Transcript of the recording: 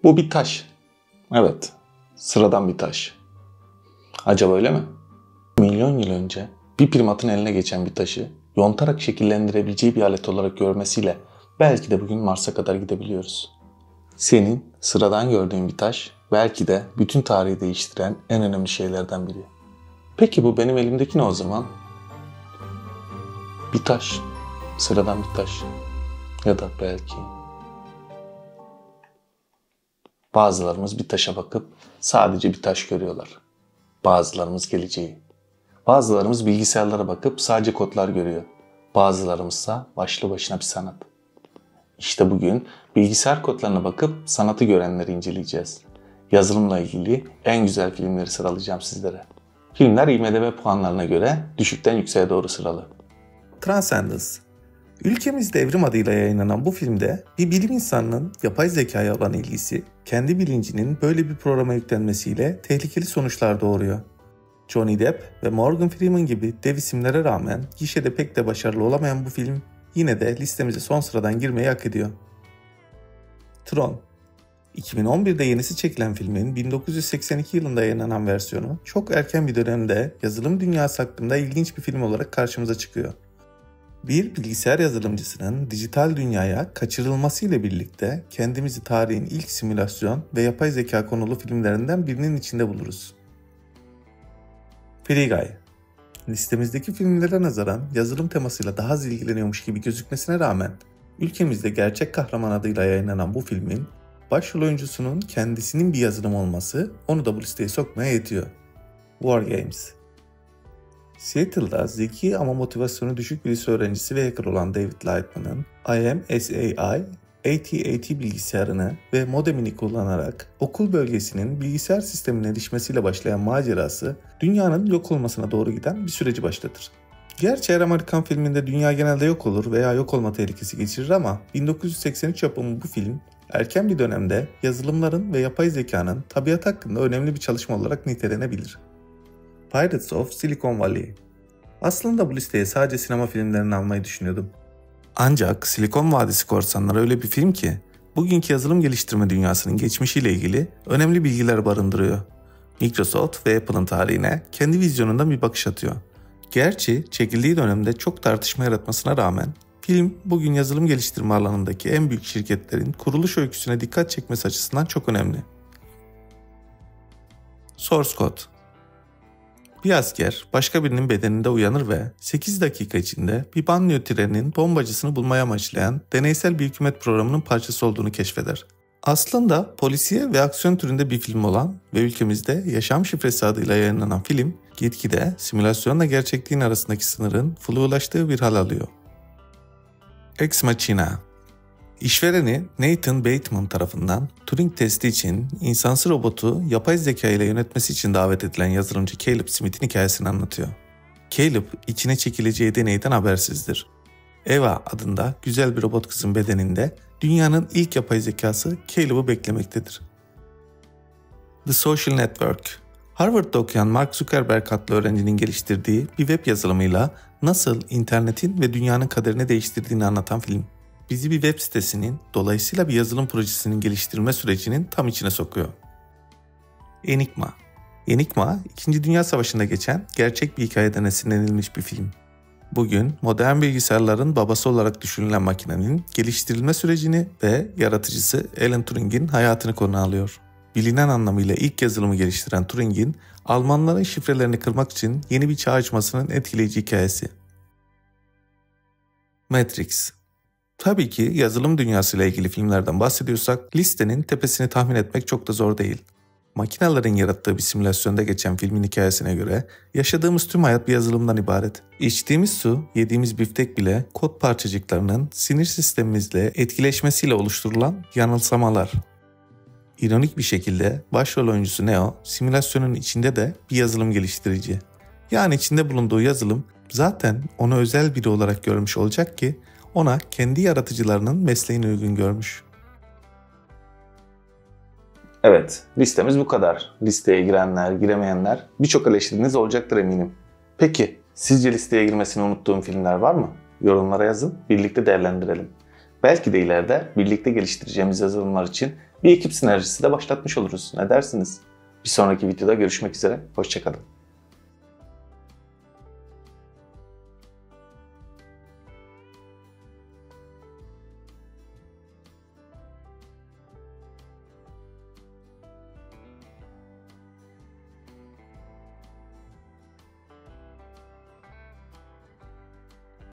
Bu bir taş. Evet, sıradan bir taş. Acaba öyle mi? Milyon yıl önce bir primatın eline geçen bir taşı yontarak şekillendirebileceği bir alet olarak görmesiyle belki de bugün Mars'a kadar gidebiliyoruz. Senin sıradan gördüğün bir taş belki de bütün tarihi değiştiren en önemli şeylerden biri. Peki bu benim elimdeki ne o zaman? Bir taş. Sıradan bir taş. Ya da belki... Bazılarımız bir taşa bakıp sadece bir taş görüyorlar. Bazılarımız geleceği. Bazılarımız bilgisayarlara bakıp sadece kodlar görüyor. Bazılarımızsa başlı başına bir sanat. İşte bugün bilgisayar kodlarına bakıp sanatı görenleri inceleyeceğiz. Yazılımla ilgili en güzel filmleri sıralayacağım sizlere. Filmler IMDb puanlarına göre düşükten yükseğe doğru sıralı. Transcendence. Ülkemizde Evrim adıyla yayınlanan bu filmde bir bilim insanının yapay zekaya olan ilgisi, kendi bilincinin böyle bir programa yüklenmesiyle tehlikeli sonuçlar doğuruyor. Johnny Depp ve Morgan Freeman gibi dev isimlere rağmen gişede pek de başarılı olamayan bu film yine de listemize son sıradan girmeyi hak ediyor. Tron. 2011'de yenisi çekilen filmin 1982 yılında yayınlanan versiyonu çok erken bir dönemde yazılım dünyası hakkında ilginç bir film olarak karşımıza çıkıyor. Bir bilgisayar yazılımcısının dijital dünyaya kaçırılmasıyla birlikte kendimizi tarihin ilk simülasyon ve yapay zeka konulu filmlerinden birinin içinde buluruz. Free Guy. Listemizdeki filmlere nazaran yazılım temasıyla daha az ilgileniyormuş gibi gözükmesine rağmen ülkemizde gerçek kahraman adıyla yayınlanan bu filmin başrol oyuncusunun kendisinin bir yazılım olması onu da bu listeye sokmaya yetiyor. War Games. Seattle'da zeki ama motivasyonu düşük bir lise öğrencisi ve hacker olan David Lightman'ın IMSAI, AT-AT bilgisayarını ve modemini kullanarak okul bölgesinin bilgisayar sistemine erişmesiyle başlayan macerası dünyanın yok olmasına doğru giden bir süreci başlatır. Gerçi her Amerikan filminde dünya genelde yok olur veya yok olma tehlikesi geçirir ama 1983 yapımı bu film erken bir dönemde yazılımların ve yapay zekanın tabiat hakkında önemli bir çalışma olarak nitelenebilir. Pirates of Silicon Valley. Aslında bu listeye sadece sinema filmlerini almayı düşünüyordum. Ancak Silikon Vadisi Korsanları öyle bir film ki bugünkü yazılım geliştirme dünyasının geçmişiyle ilgili önemli bilgiler barındırıyor. Microsoft ve Apple'ın tarihine kendi vizyonundan bir bakış atıyor. Gerçi çekildiği dönemde çok tartışma yaratmasına rağmen film bugün yazılım geliştirme alanındaki en büyük şirketlerin kuruluş öyküsüne dikkat çekmesi açısından çok önemli. Source Code. Bir asker başka birinin bedeninde uyanır ve 8 dakika içinde bir banliyö treninin bombacısını bulmaya amaçlayan deneysel bir hükümet programının parçası olduğunu keşfeder. Aslında polisiye ve aksiyon türünde bir film olan ve ülkemizde Yaşam Şifresi adıyla yayınlanan film gitgide simülasyonla gerçekliğin arasındaki sınırın flulaştığı bir hal alıyor. Ex Machina. İşvereni Nathan Bateman tarafından Turing testi için insansı robotu yapay zeka ile yönetmesi için davet edilen yazılımcı Caleb Smith'in hikayesini anlatıyor. Caleb içine çekileceği deneyden habersizdir. Eva adında güzel bir robot kızın bedeninde dünyanın ilk yapay zekası Caleb'ı beklemektedir. The Social Network. Harvard'da okuyan Mark Zuckerberg adlı öğrencinin geliştirdiği bir web yazılımıyla nasıl internetin ve dünyanın kaderini değiştirdiğini anlatan film. Bizi bir web sitesinin, dolayısıyla bir yazılım projesinin geliştirme sürecinin tam içine sokuyor. Enigma. Enigma, 2. Dünya Savaşı'nda geçen gerçek bir hikayeden esinlenilmiş bir film. Bugün modern bilgisayarların babası olarak düşünülen makinenin geliştirilme sürecini ve yaratıcısı Alan Turing'in hayatını konu alıyor. Bilinen anlamıyla ilk yazılımı geliştiren Turing'in Almanların şifrelerini kırmak için yeni bir çağ açmasının etkileyici hikayesi. Matrix. Tabii ki yazılım dünyasıyla ilgili filmlerden bahsediyorsak listenin tepesini tahmin etmek çok da zor değil. Makinelerin yarattığı bir simülasyonda geçen filmin hikayesine göre yaşadığımız tüm hayat bir yazılımdan ibaret. İçtiğimiz su, yediğimiz biftek bile kod parçacıklarının sinir sistemimizle etkileşmesiyle oluşturulan yanılsamalar. İronik bir şekilde başrol oyuncusu Neo, simülasyonun içinde de bir yazılım geliştirici. Yani içinde bulunduğu yazılım zaten onu özel biri olarak görmüş olacak ki ona kendi yaratıcılarının mesleğini uygun görmüş. Evet, listemiz bu kadar. Listeye girenler, giremeyenler birçok eleştiriniz olacaktır eminim. Peki, sizce listeye girmesini unuttuğum filmler var mı? Yorumlara yazın, birlikte değerlendirelim. Belki de ileride birlikte geliştireceğimiz yazılımlar için bir ekip sinerjisi de başlatmış oluruz. Ne dersiniz? Bir sonraki videoda görüşmek üzere. Hoşça kalın.